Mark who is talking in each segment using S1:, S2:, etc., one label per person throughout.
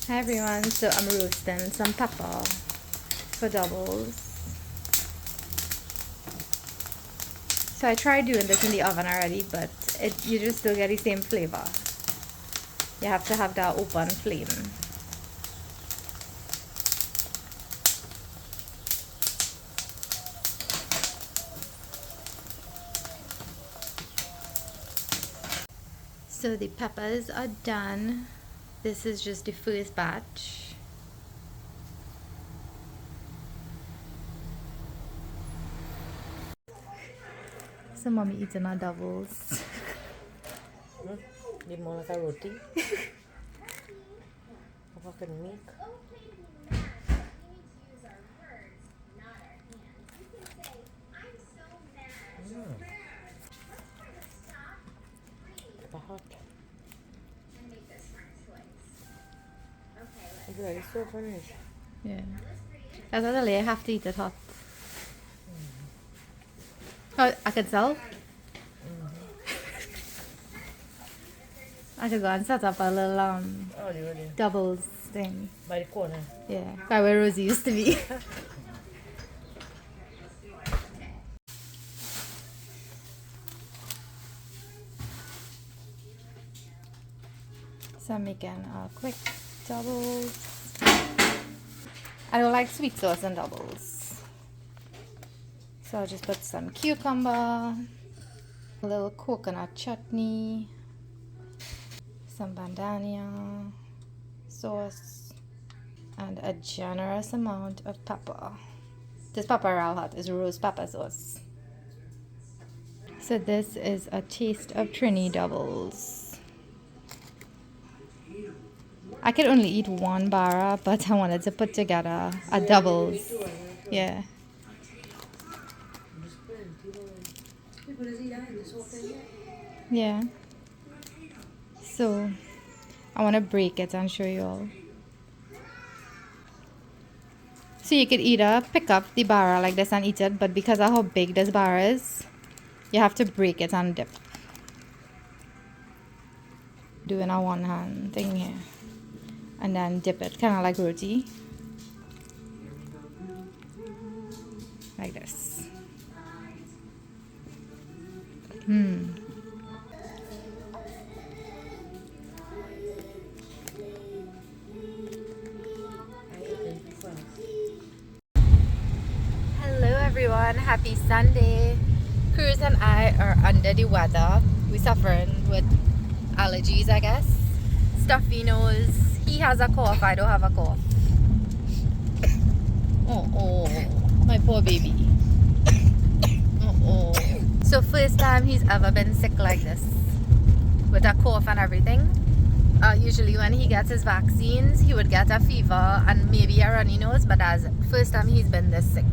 S1: Hi everyone, so I'm roasting some pepper for doubles. So I tried doing this in the oven already, but you just still get the same flavor. You have to have that open flame. So the peppers are done. This is just the first batch. So mommy eating our doubles.
S2: Need more like a roti. Fucking milk. Pepper hot. It's very so funny.
S1: Yeah. That's what I have to eat it hot. Oh, I can tell. I could go and set up a little
S2: Oh, really?
S1: doubles thing.
S2: By the corner.
S1: Yeah, by where Rosie used to be. So I'm making a quick doubles. I don't like sweet sauce and doubles. So I'll just put some cucumber, a little coconut chutney, some bandania sauce, and a generous amount of pepper. This pepper real hot is rose pepper sauce. So this is a taste of Trini doubles. I could only eat one bara, but I wanted to put together a doubles. Yeah. Yeah. So I want to break it and show you all. So you could either pick up the bara like this and eat it, but because of how big this bara is, you have to break it and dip. Doing a one hand thing here. And then dip it, kind of like roti. Like this. Hello everyone, happy Sunday. Kruz and I are under the weather. We're suffering with allergies, I guess. Stuffy nose. He has a cough, I don't have a cough. Oh, my poor baby. Oh. So first time he's ever been sick like this, with a cough and everything. Usually when he gets his vaccines, he would get a fever and maybe a runny nose, but that's first time he's been this sick.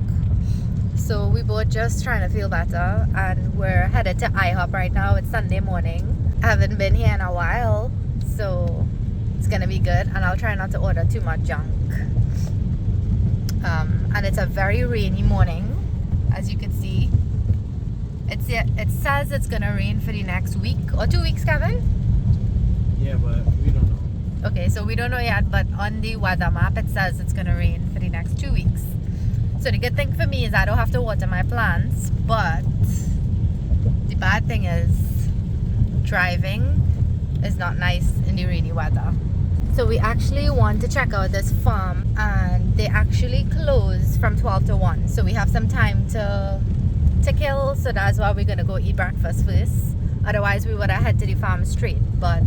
S1: So we both just trying to feel better, and we're headed to IHOP right now. It's Sunday morning. I haven't been here in a while, so it's gonna be good, and I'll try not to order too much junk. And it's a very rainy morning, as you can see. It says it's gonna rain for the next week or 2 weeks, Kevin.
S3: Yeah, but we don't know.
S1: Okay, so we don't know yet, but on the weather map it says it's gonna rain for the next 2 weeks. So the good thing for me is I don't have to water my plants, but the bad thing is driving is not nice in the rainy weather. So we actually want to check out this farm, and they actually close from 12 to 1. So we have some time to kill, so that's why we're gonna go eat breakfast first. Otherwise we would have head to the farm straight, but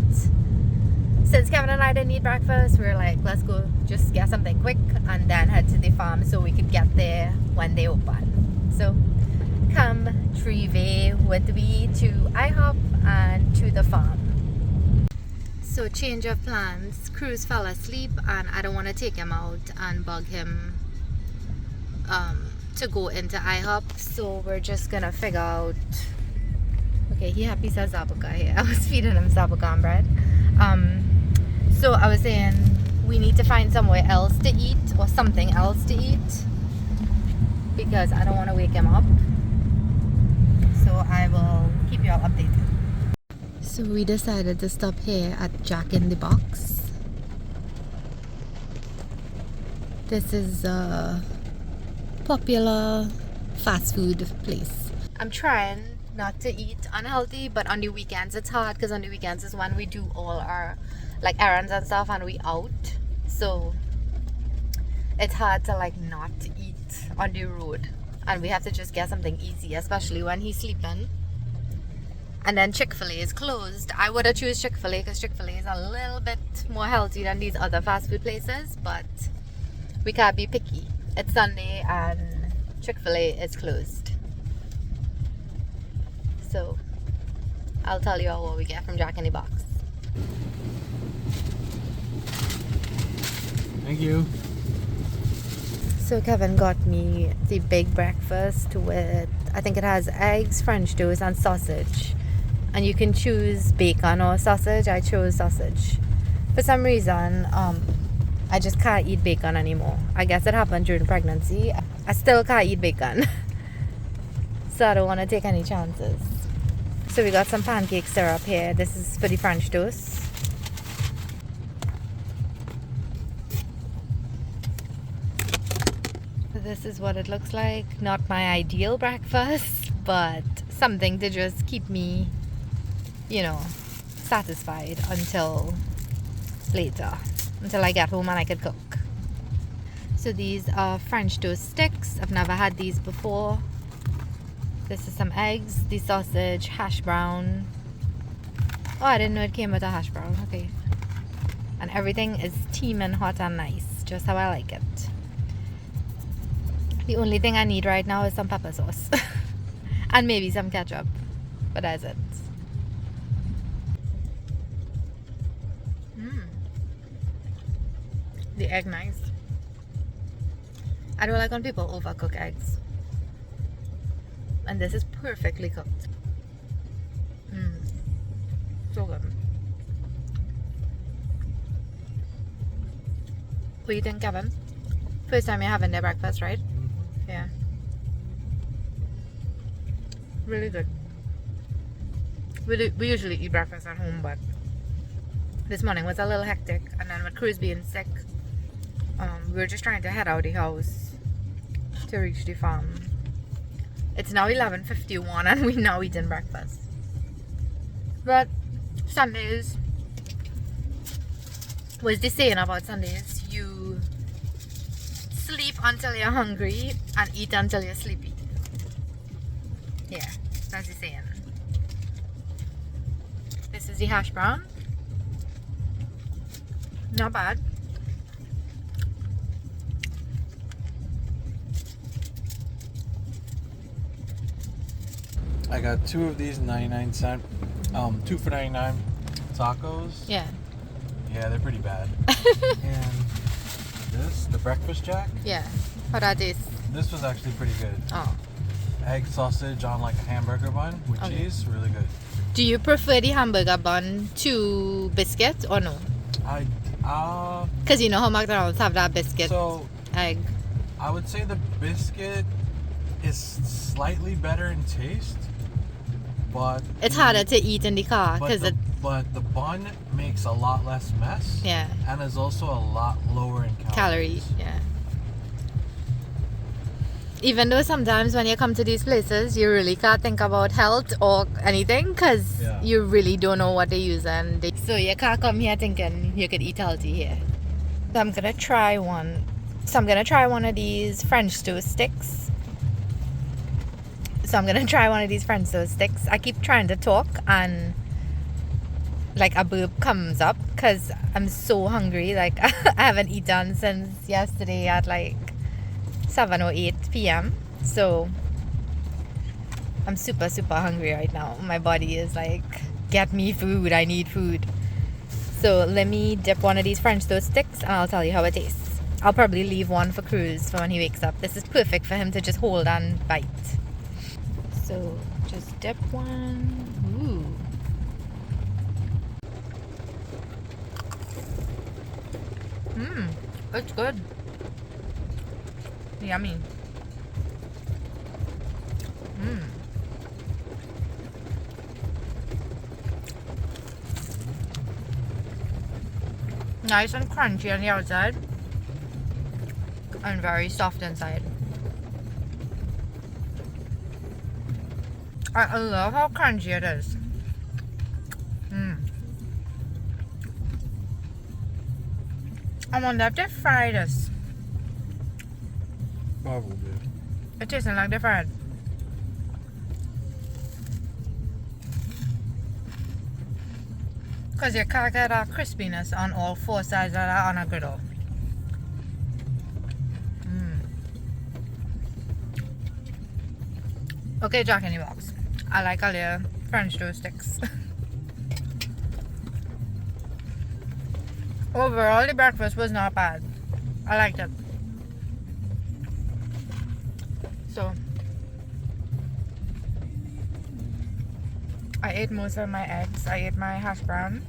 S1: since Kevin and I didn't eat breakfast, we were like, let's go just get something quick and then head to the farm so we could get there when they open. So come Trive with me to IHOP and to the farm. So change of plans. Kruz fell asleep and I don't want to take him out and bug him to go into IHOP. So we're just gonna figure out. Okay, he happy says zabuka here. I was feeding him zabuka and bread. So I was saying we need to find somewhere else to eat or something else to eat because I don't want to wake him up. So I will keep you all updated. So we decided to stop here at Jack in the Box. This is a popular fast food place. I'm trying not to eat unhealthy, but on the weekends it's hard because on the weekends is when we do all our like errands and stuff and we out. So it's hard to like not eat on the road. And we have to just get something easy, especially when he's sleeping. And then Chick-fil-A is closed. I would have choose Chick-fil-A because Chick-fil-A is a little bit more healthy than these other fast food places, but we can't be picky. It's Sunday and Chick-fil-A is closed. So I'll tell you all what we get from Jack in the Box.
S3: Thank you.
S1: So Kevin got me the big breakfast with, I think it has eggs, French toast and sausage. And you can choose bacon or sausage. I chose sausage. For some reason, I just can't eat bacon anymore. I guess it happened during pregnancy. I still can't eat bacon. So I don't want to take any chances. So we got some pancake syrup here. This is for the French toast. So this is what it looks like. Not my ideal breakfast, but something to just keep me, you know, satisfied until later, until I get home and I could cook. So these are French toast sticks. I've never had these before. This is some eggs, the sausage, hash brown. Oh, I didn't know it came with a hash brown. Okay. And everything is steaming hot and nice, just how I like it. The only thing I need right now is some pepper sauce and maybe some ketchup, but that's it. The egg nice. I don't like when people overcook eggs. And this is perfectly cooked. So good. What do you think, Kevin? First time you're having their breakfast, right? Yeah. Really good. We usually eat breakfast at home, but this morning was a little hectic. And then with Kruz being sick, we were just trying to head out the house to reach the farm. It's now 11:51 and we now eating breakfast. But Sundays, what's the saying about Sundays? You sleep until you're hungry and eat until you're sleepy. Yeah, that's the saying. This is the hash brown. Not bad.
S3: I got 2 of these 99-cent, 2 for 99 tacos.
S1: Yeah.
S3: Yeah, they're pretty bad. And this, the breakfast jack.
S1: Yeah. How that is?
S3: This was actually pretty good.
S1: Oh.
S3: Egg sausage on like a hamburger bun with cheese, really good.
S1: Do you prefer the hamburger bun to biscuit or no? Because you know how McDonald's have that biscuit egg.
S3: I would say the biscuit is slightly better in taste, but
S1: it's harder to eat in the car because
S3: but the bun makes a lot less mess.
S1: Yeah.
S3: And is also a lot lower in calories.
S1: Yeah. Even though sometimes when you come to these places, you really can't think about health or anything because you really don't know what they use, and so you can't come here thinking you could eat healthy here. So I'm gonna try one. So I'm gonna try one of these French toast sticks. I keep trying to talk and like a burp comes up because I'm so hungry. Like I haven't eaten since yesterday at like 7 or 8 p.m. So I'm super hungry right now. My body is like, get me food, I need food. So let me dip one of these French toast sticks and I'll tell you how it tastes. I'll probably leave one for Kruz for when he wakes up. This is perfect for him to just hold and bite. So just dip one. Ooh. It's good. Yummy. Nice and crunchy on the outside. and very soft inside. I love how crunchy it is. I wonder if they fry this.
S3: Probably.
S1: It tastes like they fried. Because you can't get that crispiness on all four sides of that on a griddle. Okay, Jack in the Box. I like all your French toast sticks. Overall, the breakfast was not bad. I liked it. So, I ate most of my eggs. I ate my hash brown.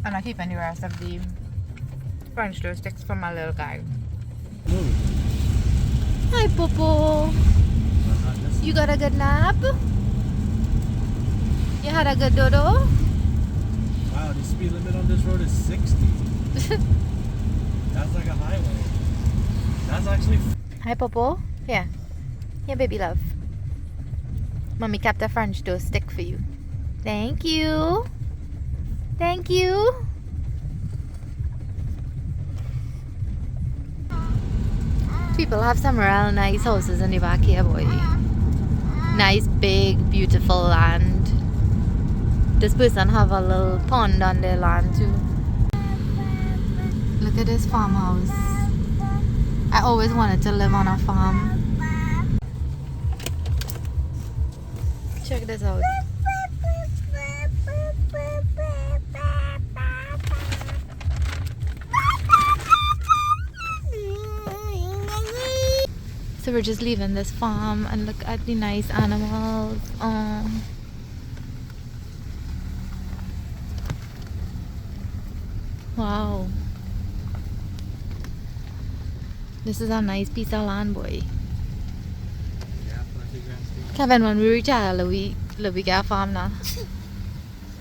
S1: And I'm keeping the rest of the French toast sticks for my little guy. Hi, Popo. You got a good nap? You had a good dodo?
S3: Wow, the speed limit on this road is 60. That's like a highway. That's actually...
S1: Hi, Popo. Here. Here, baby love. Mommy kept a French toast stick for you. Thank you. Thank you. People have some real nice houses in the back here, boy. Nice, big, beautiful land. This person have a little pond on their land too. Look at this farmhouse. I always wanted to live on a farm. Check this out. So we're just leaving this farm and look at the nice animals. Wow. This is a nice piece of land, boy. Kevin, when we retire, we get a farm now.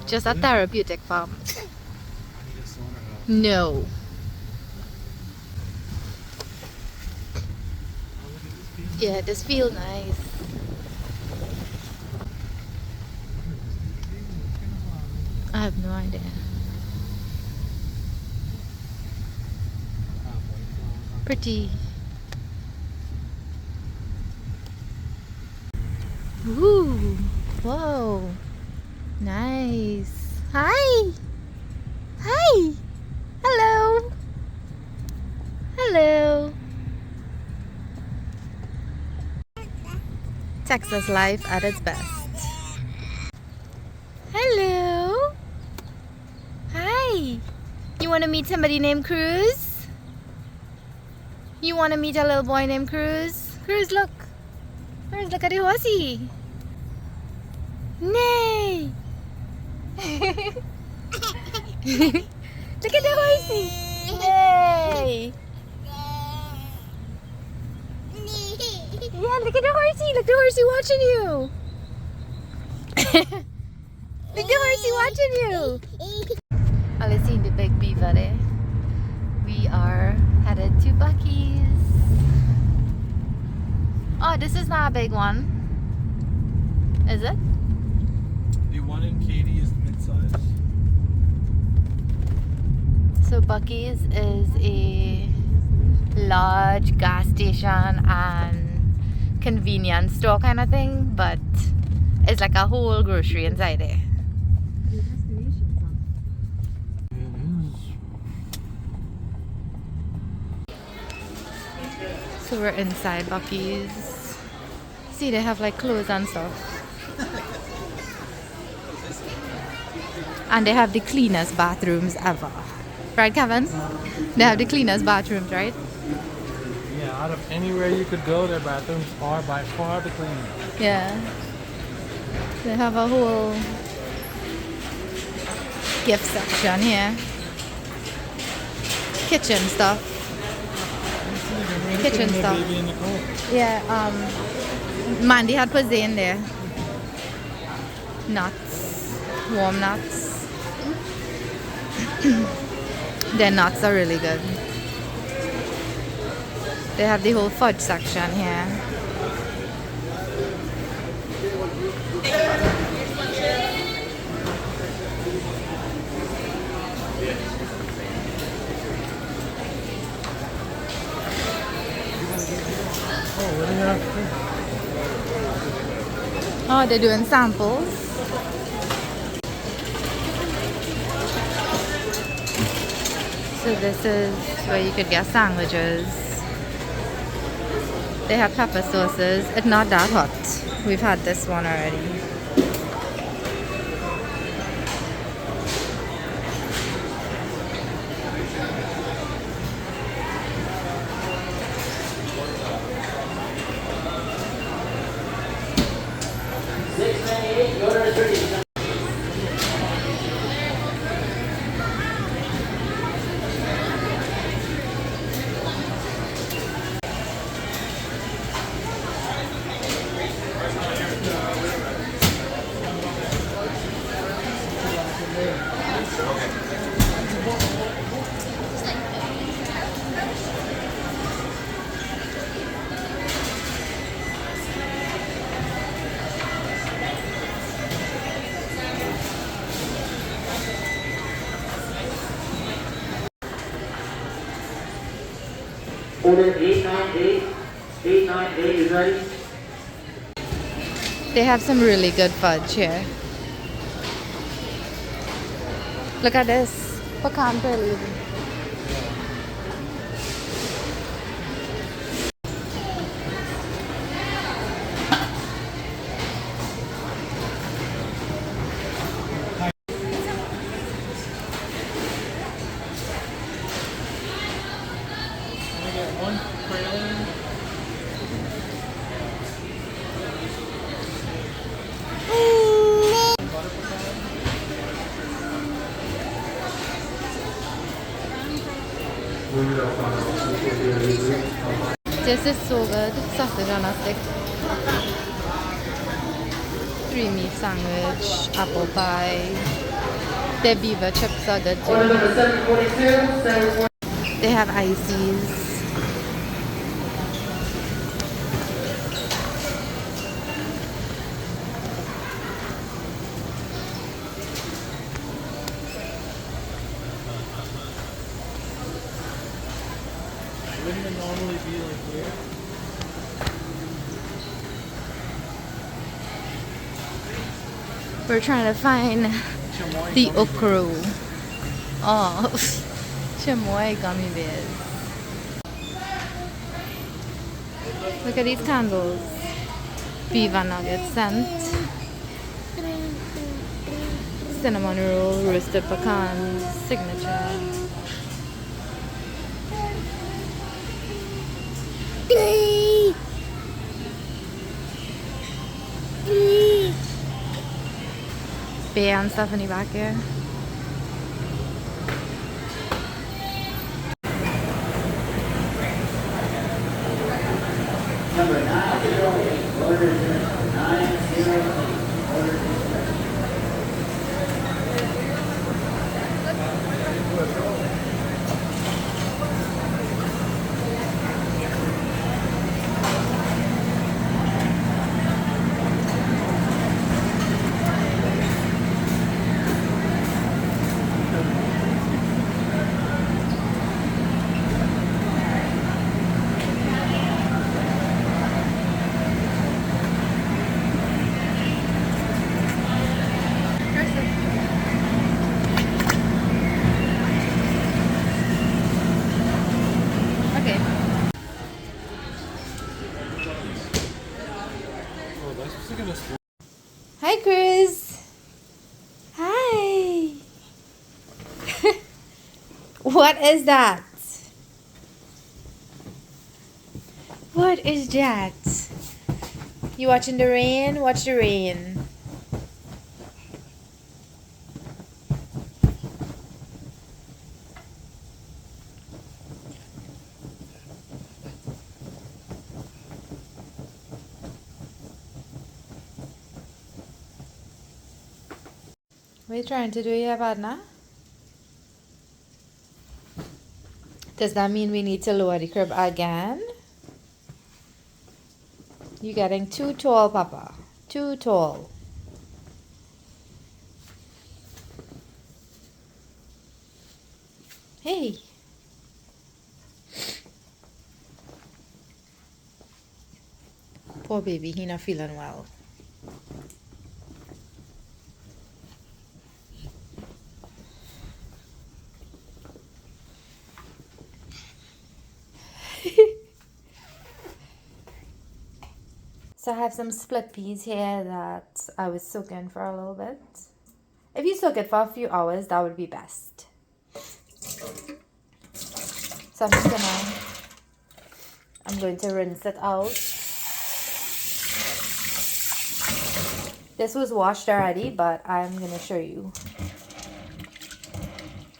S1: Just a therapeutic farm. No. Yeah, this feels nice. I have no idea. Pretty. Ooh, whoa, nice. Hi, hi, hello, hello. Texas life at its best. Hello. Hi. You want to meet somebody named Kruz? You want to meet a little boy named Kruz? Kruz, look. Kruz, look at the horsey. Nay. Look at the horsey. Nay. Yeah, look at the horsey. Look, the horsey watching you. Look, the horsey watching you. Well, I seen the big beaver there. We are headed to Bucc-ee's. Oh, this is not a big one. Is it?
S3: The one in Katy is mid-size.
S1: So Bucc-ee's is a large gas station and convenience store kind of thing, but it's like a whole grocery inside there. So we're inside Bucc-ee's. See, they have like clothes and stuff. And they have the cleanest bathrooms ever. Right, Kevin? They have the cleanest bathrooms, right?
S3: Yeah, out of anywhere you could go, their bathrooms are by far the cleanest.
S1: Yeah. They have a whole gift section here. Kitchen stuff. Kitchen stuff. Yeah, Mandy had put in there. Nuts. Warm nuts. Their nuts are really good. They have the whole fudge section here. Oh, they're doing samples. So this is where you could get sandwiches. They have pepper sauces. It's not that hot. We've had this one already.
S4: Order 898. 898 is ready.
S1: They have some really good fudge here. Look at this. Pecan brilliant. This is so good. Sausage on a stick. 3 meat sandwich, apple pie. Their beaver chips are good
S4: Order
S1: too.
S4: number 742. 742.
S1: They have ices.
S3: Wouldn't it normally be like here?
S1: We're trying to find
S3: Chamoy
S1: the
S3: gummy
S1: okra. Oh, chamoy gummy bears. Look at these candles. Beaver nugget scent. Cinnamon roll, roasted pecans, signature. Beer and stuff in the back here.
S4: Number 908. Order 908. Order
S1: Okay.
S3: Oh, that's just like a sport.
S1: Hi, Kruz. Hi. What is that? What is that? You watching the rain? Watch the rain. What are you trying to do here, partner? Does that mean we need to lower the curb again? You're getting too tall, Papa. Too tall. Hey. Poor baby, he not feeling well. So I have some split peas here that I was soaking for a little bit. If you soak it for a few hours, that would be best. So I'm going to rinse it out. This was washed already, but I'm going to show you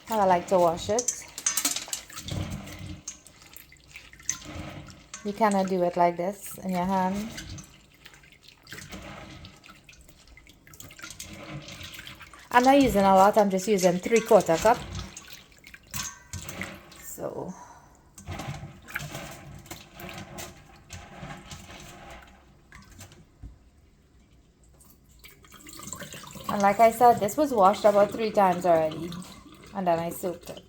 S1: how I like to wash it. You kind of do it like this in your hand. I'm not using a lot, I'm just using 3/4 cup. So and like I said, this was washed about 3 times already, and then I soaked it.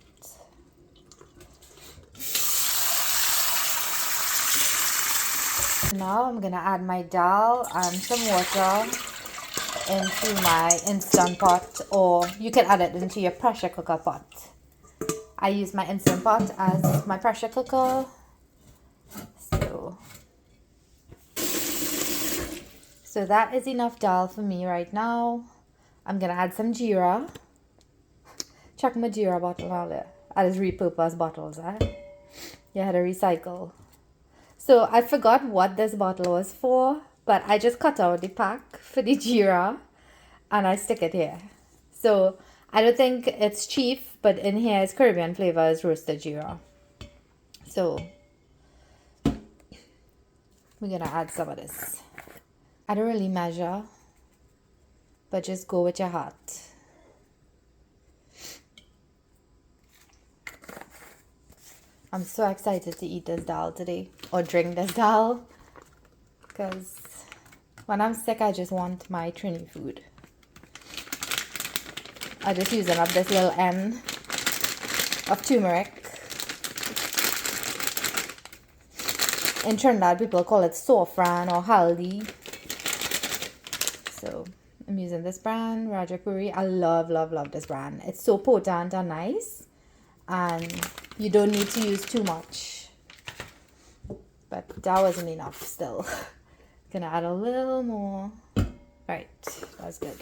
S1: Now I'm gonna add my dal and some water into my instant pot, or you can add it into your pressure cooker pot. I use my instant pot as my pressure cooker. So that is enough dal for me right now. I'm gonna add some jeera. Check my jeera bottle out there. I just repurpose bottles, You had to recycle. So I forgot what this bottle was for, but I just cut out the pack for the jeera and I stick it here. So I don't think it's chief, but in here is Caribbean flavor, is roasted jeera. So we're gonna add some of this. I don't really measure, but just go with your heart. I'm so excited to eat this dal today, or drink this dal, because when I'm sick, I just want my Trini food. I'm just using up this little end of turmeric. In Trinidad, people call it saffron or haldi. So I'm using this brand, Rajapuri. I love, love, love this brand. It's so potent and nice, and you don't need to use too much. But that wasn't enough still. Gonna add a little more. Right, that's good.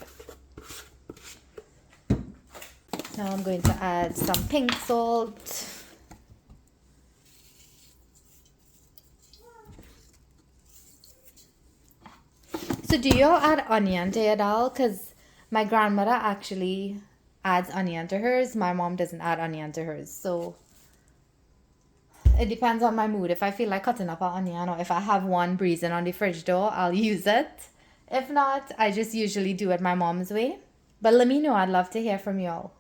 S1: Now I'm going to add some pink salt. So do you all add onion to your dal? Because my grandmother actually adds onion to hers. My mom doesn't add onion to hers. So it depends on my mood. If I feel like cutting up an onion, or if I have one breezing on the fridge door, I'll use it. If not, I just usually do it my mom's way. But let me know. I'd love to hear from y'all.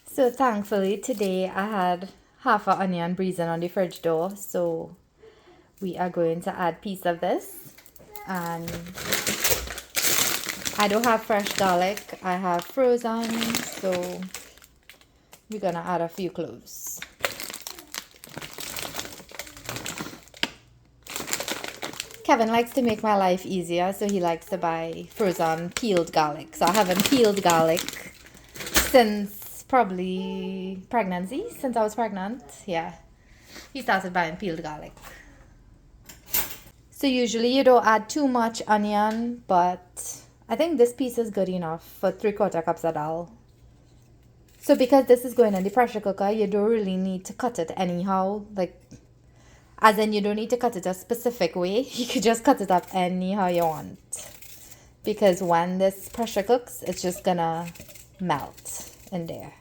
S1: So thankfully today I had half an onion breezing on the fridge door. So we are going to add a piece of this. And I don't have fresh garlic. I have frozen. So we're going to add a few cloves. Kevin likes to make my life easier, so he likes to buy frozen peeled garlic. So I haven't peeled garlic since probably pregnancy, since I was pregnant. Yeah, he started buying peeled garlic. So usually you don't add too much onion, but I think this piece is good enough for 3/4 cups of dal. So because this is going in the pressure cooker, you don't really need to cut it anyhow. Like, as in, you don't need to cut it a specific way. You could just cut it up anyhow you want. Because when this pressure cooks, it's just gonna melt in there.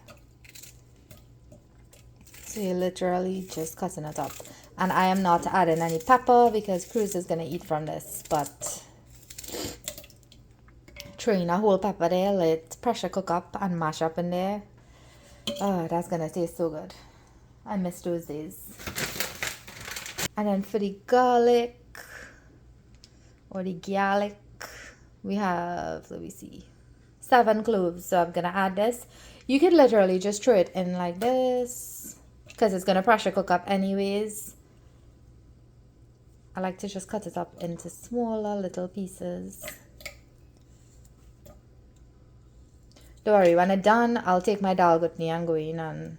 S1: So you're literally just cutting it up. And I am not adding any pepper because Kruz is gonna eat from this. But throwing a whole pepper there, let pressure cook up and mash up in there. Oh, that's gonna taste so good. I miss those days. And then for the garlic, or the garlic. We have, let me see, 7 cloves. So I'm gonna add this. You could literally just throw it in like this because it's gonna pressure cook up anyways. I like to just cut it up into smaller little pieces. Don't worry, when it's done, I'll take my dal bhaji and go in and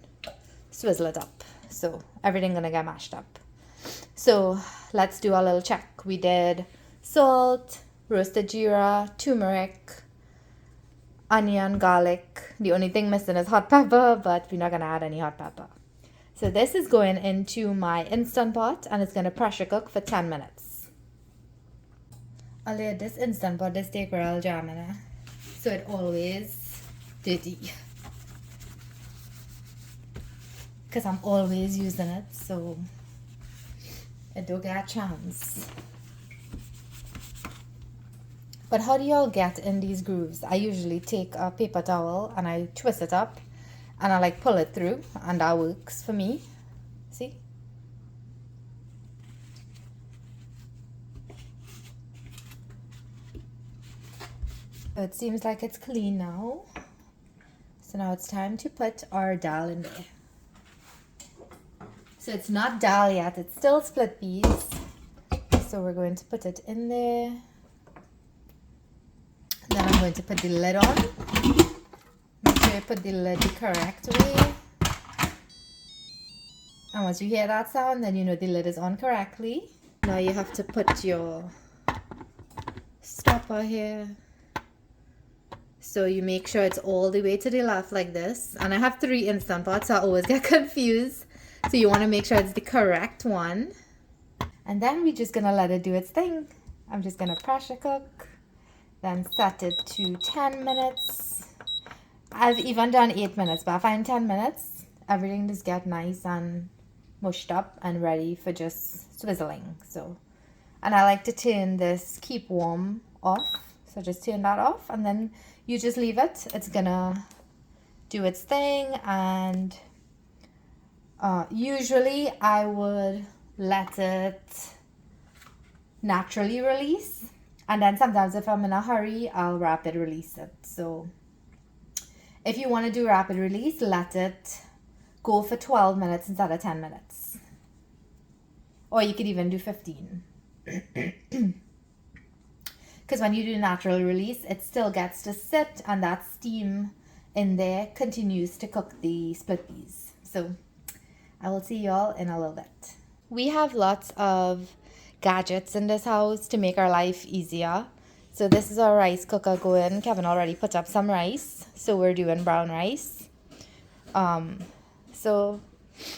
S1: swizzle it up. So everything gonna get mashed up. So let's do a little check. We did salt, roasted jeera, turmeric, onion, garlic. The only thing missing is hot pepper, but we're not gonna add any hot pepper. So this is going into my Instant Pot and it's gonna pressure cook for 10 minutes. I'll let this Instant Pot, this take real jam in it. So it always dirty. Because I'm always using it, so it don't get a chance. But how do y'all get in these grooves? I usually take a paper towel and I twist it up and I like pull it through, and that works for me. See? It seems like it's clean now. So now it's time to put our dal in there. So it's not dal yet, it's still split peas. So we're going to put it in there. Then I'm going to put the lid on. Make sure you put the lid the correct way. And once you hear that sound, then you know the lid is on correctly. Now you have to put your stopper here. So you make sure it's all the way to the left like this. And I have 3 Instant Pots, so I always get confused. So you want to make sure it's the correct one. And then we're just going to let it do its thing. I'm just going to pressure cook. Then set it to 10 minutes. I've even done 8 minutes, but I find 10 minutes, everything just get nice and mushed up and ready for just swizzling. So, and I like to turn this keep warm off. So just turn that off and then you just leave it. It's gonna do its thing, and usually I would let it naturally release. And then sometimes if I'm in a hurry, I'll rapid release it. So if you want to do rapid release, let it go for 12 minutes instead of 10 minutes. Or you could even do 15. Because when you do natural release, it still gets to sit and that steam in there continues to cook the split peas. So I will see y'all in a little bit. We have lots of gadgets in this house to make our life easier. So this is our rice cooker going. Kevin already put up some rice, so we're doing brown rice. So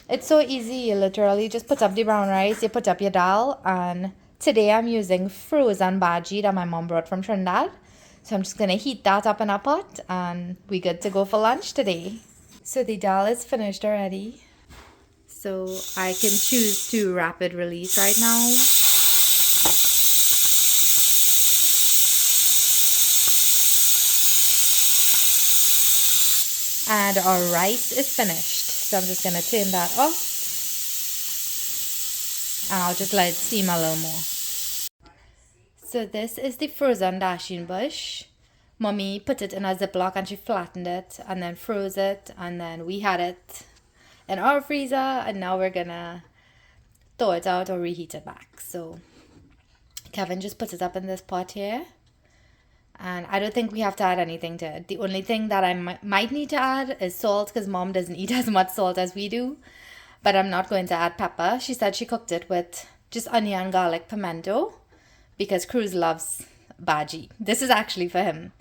S1: it's so easy. You literally just put up the brown rice, you put up your dal, and today I'm using frozen bhaji that my mom brought from Trinidad. So I'm just gonna heat that up in a pot and we good to go for lunch today. So the dal is finished already. So I can choose to rapid release right now. And our rice is finished. So I'm just gonna turn that off. And I'll just let it steam a little more. So this is the frozen dasheen bush. Mommy put it in a Ziploc and she flattened it and then froze it, and then we had it in our freezer, and now we're gonna thaw it out or reheat it back. So Kevin just put it up in this pot here, and I don't think we have to add anything to it. The only thing that I might need to add is salt, because Mom doesn't eat as much salt as we do, but I'm not going to add pepper. She said she cooked it with just onion, garlic, pimento, because Kruz loves bhaji. This is actually for him.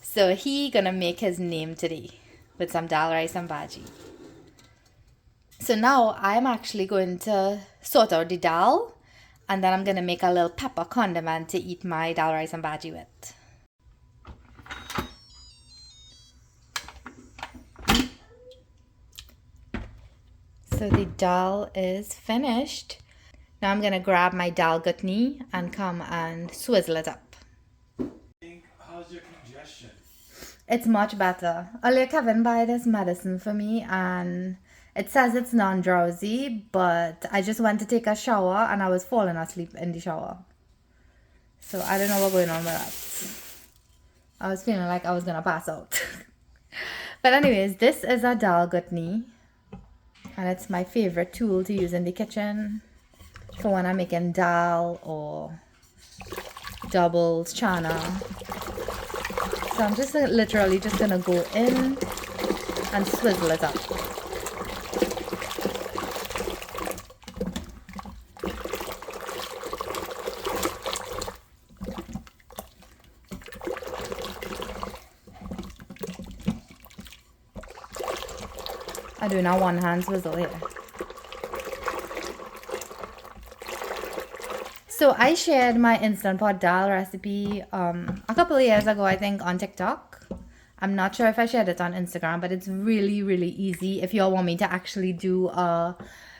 S1: So he gonna make his name today with some dal rice and bhaji. So now I'm actually going to sort out the dal, and then I'm gonna make a little pepper condiment to eat my dal rice and bhaji with. So the dal is finished. Now I'm gonna grab my dal bhaji and come and swizzle it up.
S3: How's your congestion?
S1: It's much better. Earlier Kevin buy this medicine for me and it says it's non-drowsy, but I just went to take a shower and I was falling asleep in the shower. So I don't know what's going on with that. I was feeling like I was gonna pass out. But anyways, this is a Dhal Bhaji, and it's my favorite tool to use in the kitchen for when I'm making dal or doubles, chana. So I'm just literally just gonna go in and swizzle it up. I'm doing a one-hand swizzle here. So I shared my Instant Pot dal recipe a couple of years ago, I think, on TikTok. I'm not sure if I shared it on Instagram, but it's really, really easy. If you all want me to actually do a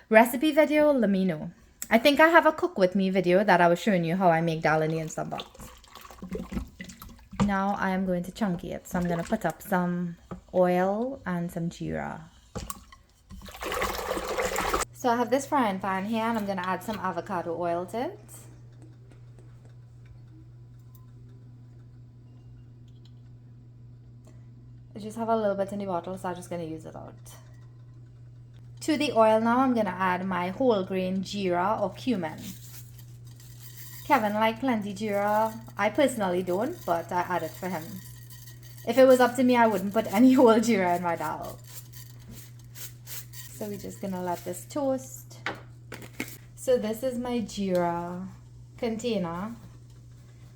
S1: recipe video, let me know. I think I have a cook with me video that I was showing you how I make dal in the Instant Pot. Now I am going to chunky it. So I'm going to put up some oil and some jeera. So I have this frying pan here and I'm going to add some avocado oil to it. I just have a little bit in the bottle, so I'm just going to use it out. To the oil now, I'm going to add my whole grain jeera or cumin. Kevin likes plenty jeera. I personally don't, but I add it for him. If it was up to me, I wouldn't put any whole jeera in my dal. So we're just going to let this toast. So this is my jeera container.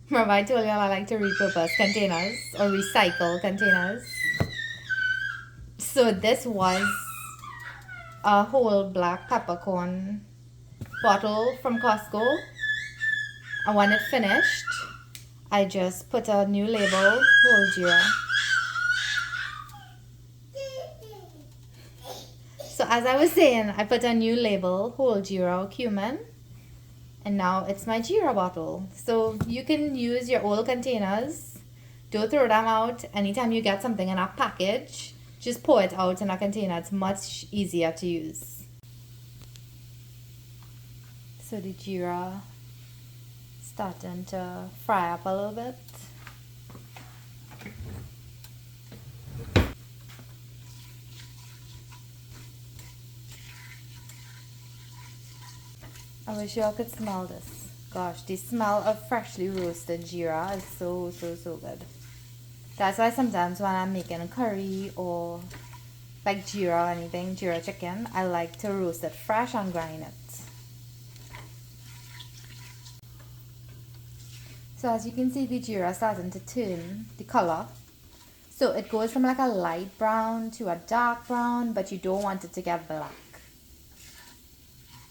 S1: Remember I told you I like to repurpose containers or recycle containers. So this was a whole black peppercorn bottle from Costco. And when it finished, I just put a new label, whole jeera. So as I was saying, I put a new label, whole jeera or cumin. And now it's my jeera bottle. So you can use your old containers. Don't throw them out. Anytime you get something in a package, just pour it out in a container. It's much easier to use. So the jeera starting to fry up a little bit. I wish y'all could smell this. Gosh, the smell of freshly roasted jeera is so good. That's why sometimes when I'm making a curry or like jeera or anything, jeera chicken, I like to roast it fresh and grind it. So as you can see, the jeera starting to turn the color. So it goes from like a light brown to a dark brown, but you don't want it to get black.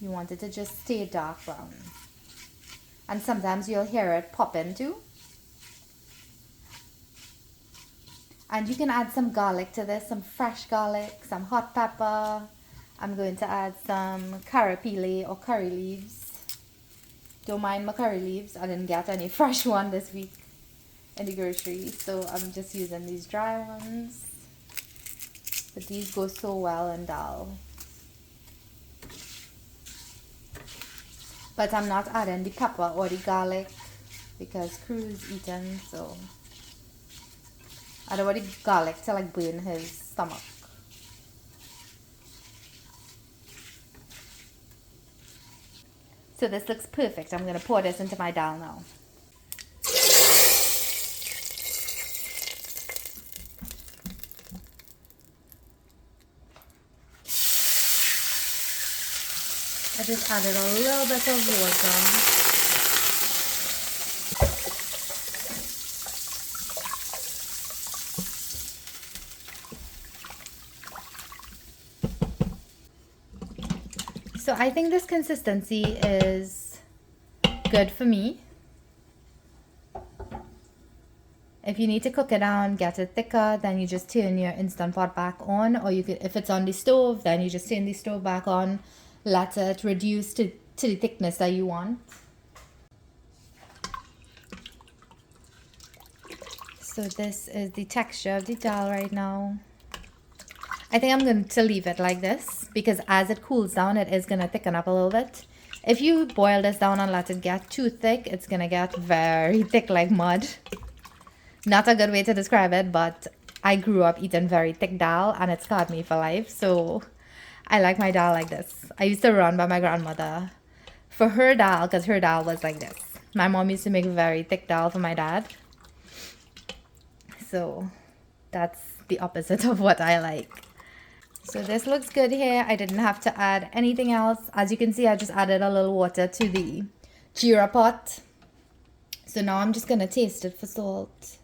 S1: You want it to just stay dark brown. And sometimes you'll hear it popping too. And you can add some garlic to this, some fresh garlic, some hot pepper. I'm going to add some curry pili or curry leaves. Don't mind my curry leaves. I didn't get any fresh one this week in the grocery, so I'm just using these dry ones. But these go so well in dal. But I'm not adding the pepper or the garlic because Kruz eating, so I don't want the garlic to like burn his stomach. So this looks perfect. I'm going to pour this into my dal now. I just added a little bit of water. So I think this consistency is good for me. If you need to cook it down, get it thicker, then you just turn your Instant Pot back on, or you could, if it's on the stove, then you just turn the stove back on. Let it reduce to the thickness that you want. So this is the texture of the dal right now. I think I'm going to leave it like this because as it cools down, it is going to thicken up a little bit. If you boil this down and let it get too thick, it's gonna get very thick like mud. Not a good way to describe it, but I grew up eating very thick dal and it scarred me for life. So I like my dal like this. I used to run by my grandmother for her dal because her dal was like this. My mom used to make very thick dal for my dad. So that's the opposite of what I like. So this looks good here. I didn't have to add anything else. As you can see, I just added a little water to the jeera pot. So now I'm just gonna taste it for salt.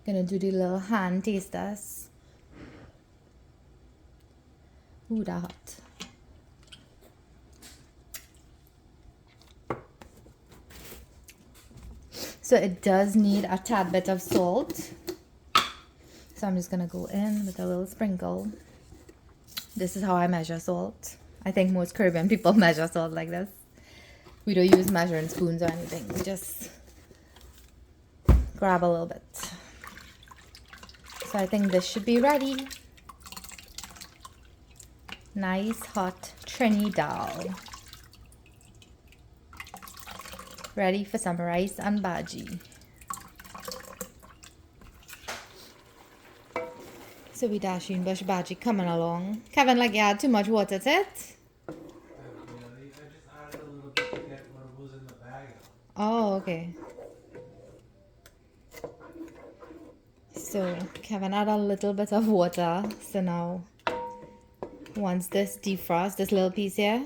S1: Gonna do the little hand taste test. Ooh, that hot. So it does need a tad bit of salt. So I'm just gonna go in with a little sprinkle. This is how I measure salt. I think most Caribbean people measure salt like this. We don't use measuring spoons or anything. We just grab a little bit. So I think this should be ready. Nice hot Trini dal. Ready for some rice and bhaji. So we dashing bush bhaji coming along. Kevin, like you add too much water to it?
S3: I just added a little bit to get what was in the bag.
S1: Oh, okay. So Kevin add a little bit of water. So now, once this defrosts, this little piece here,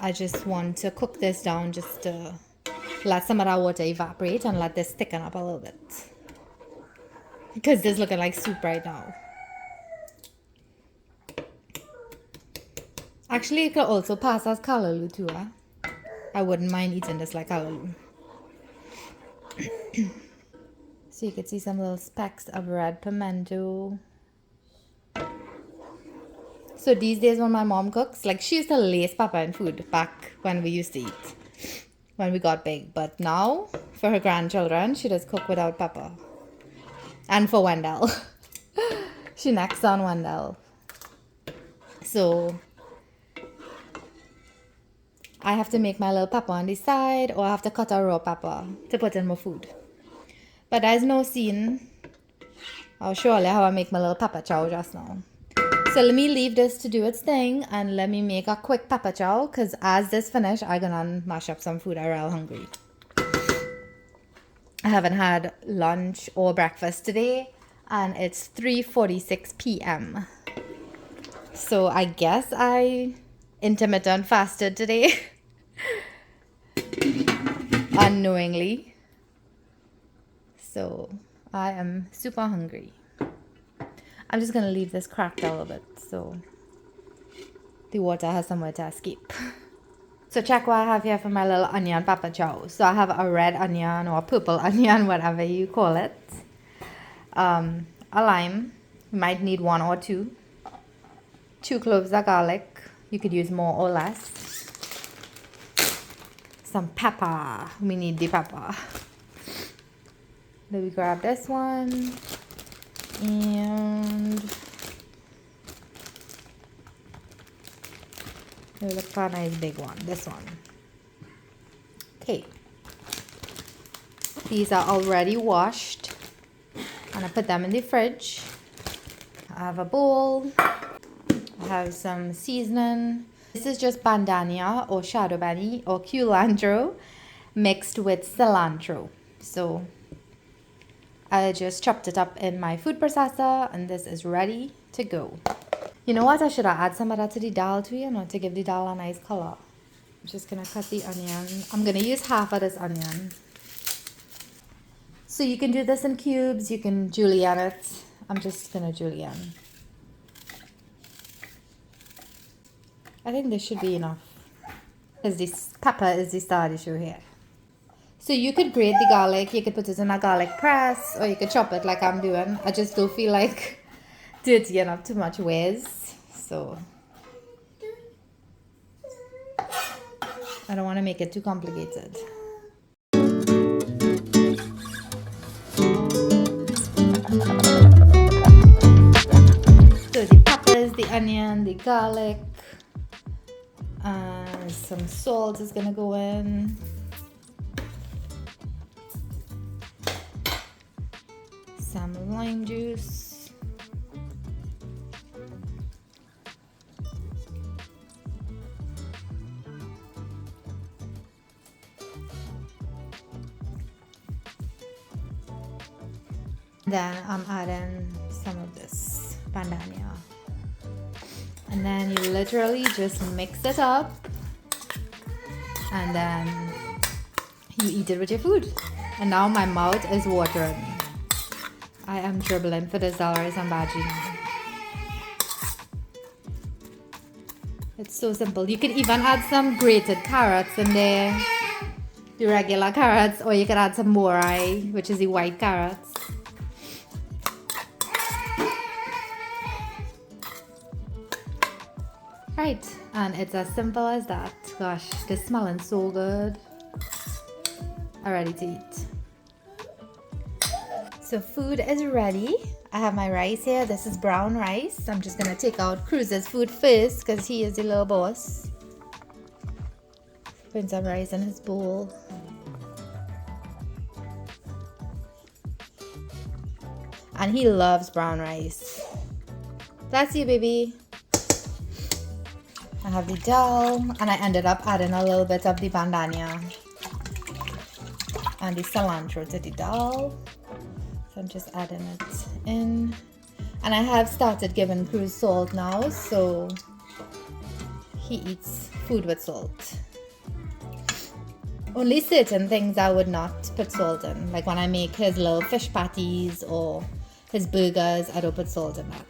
S1: I just want to cook this down just to let some of that water evaporate and let this thicken up a little bit. Because this is looking like soup right now. Actually, it could also pass as kalaloo too. I wouldn't mind eating this like kalaloo. So you can see some little specks of red pimento. So these days when my mom cooks, like she used to lace pepper in food back when we used to eat, when we got big. But now, for her grandchildren, she does cook without pepper. And for Wendell. She next on Wendell. So I have to make my little pepper on the side, or I have to cut a raw pepper to put in my food. But there's no scene. I'll show you how I make my little pepper chow just now. So let me leave this to do its thing and let me make a quick pepper chow, because as this finish, I'm gonna mash up some food. I'm real hungry. I haven't had lunch or breakfast today and it's 3:46 p.m. So I guess I intermittent fasted today. Unknowingly. So I am super hungry. I'm just gonna leave this cracked a little bit so the water has somewhere to escape. So check what I have here for my little onion pepper chow. So I have a red onion or purple onion, whatever you call it. A lime, you might need 1 or 2. 2 cloves of garlic, you could use more or less. Some pepper, we need the pepper. Then we grab this one and we look for a nice big one, this one. Okay, these are already washed and I put them in the fridge. I have a bowl, I have some seasoning. This is just bandania or shadow bani or culantro mixed with cilantro. So I just chopped it up in my food processor and this is ready to go. You know what? I should have added some of that to the dal too, you know, to give the dal a nice color. I'm just gonna cut the onion. I'm gonna use half of this onion. So you can do this in cubes, you can julienne it. I'm just gonna julienne. I think this should be enough, because this pepper is the star of the show here. So you could grate the garlic, you could put it in a garlic press, or you could chop it like I'm doing. I just don't feel like dirtying up too much ways, so I don't want to make it too complicated. So the peppers, the onion, the garlic, And some salt is gonna go in. Some lime juice. Then I'm adding some of this bandania. And then you literally just mix it up and then you eat it with your food. And now my mouth is watering. I am dribbling for this Dhal rice and bhaji now. It's so simple. You can even add some grated carrots in there, the regular carrots, or you can add some morai, which is the white carrots. Right, and it's as simple as that. Gosh, this smelling so good. I'm ready to eat. So food is ready. I have my rice here. This is brown rice. I'm just gonna take out Kruz's food first because he is the little boss. Put some rice in his bowl. And he loves brown rice. Bless you, baby. I have the dal, and I ended up adding a little bit of the bandania and the cilantro to the dal. So I'm just adding it in. And I have started giving Kruz salt now, so he eats food with salt. Only certain things I would not put salt in. Like when I make his little fish patties or his burgers, I don't put salt in that.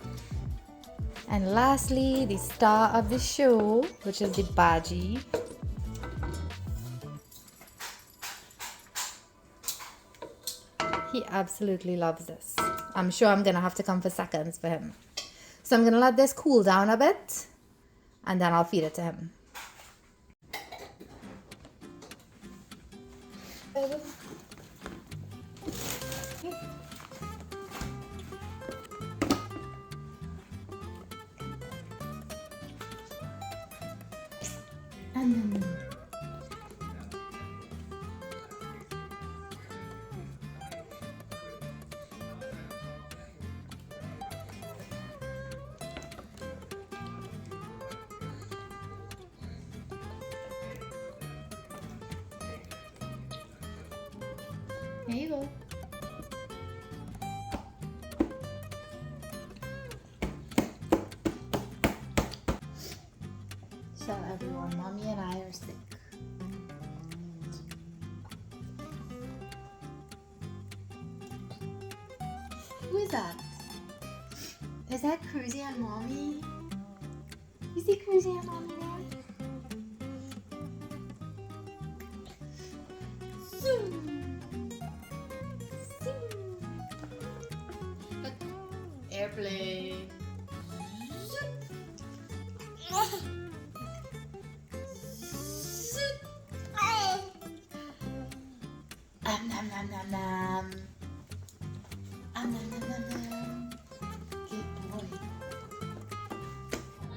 S1: And lastly, the star of the show, which is the bhaji. He absolutely loves this. I'm sure I'm gonna have to come for seconds for him. So I'm gonna let this cool down a bit and then I'll feed it to him. Here you go. So everyone, Mommy and I are sick. Who is that? Is that Cruzy and Mommy? You see Cruzy and Mommy there? Zoom! Airplane. Nom nom nom nom. Nom nom nom nom. Good boy.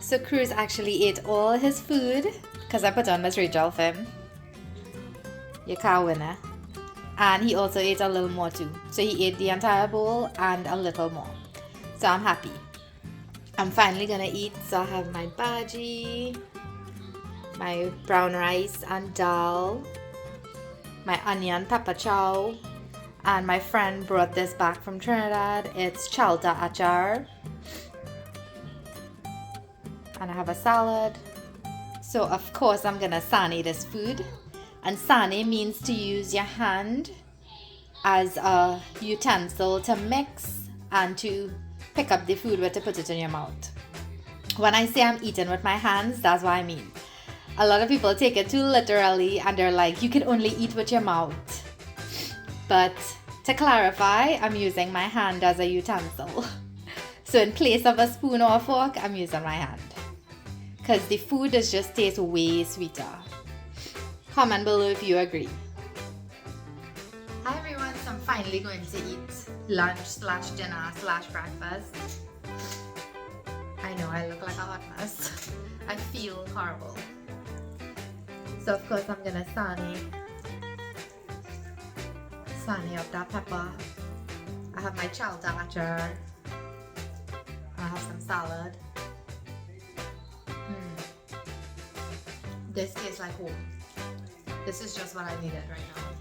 S1: So Kruz actually ate all his food because I put on Miss Rachel for him. Your car winner. And he also ate a little more too. So he ate the entire bowl and a little more. So I'm happy. I'm finally gonna eat. So I have my bhaji, my brown rice and dal, my onion pepper chow, and my friend brought this back from Trinidad. It's chalta achar. And I have a salad. So of course I'm gonna sani this food. And sani means to use your hand as a utensil to mix and to pick up the food with to put it in your mouth. When I say I'm eating with my hands, that's what I mean. A lot of people take it too literally and they're like, you can only eat with your mouth. But to clarify, I'm using my hand as a utensil. So in place of a spoon or a fork, I'm using my hand. Because the food does just taste way sweeter. Comment below if you agree. Hi everyone, so I'm finally going to eat lunch / dinner / breakfast. I know I look like a hot mess. I feel horrible. So of course I'm gonna sani up that pepper. I have my chow tartar. I have some salad. This tastes like home. This is just what I needed right now.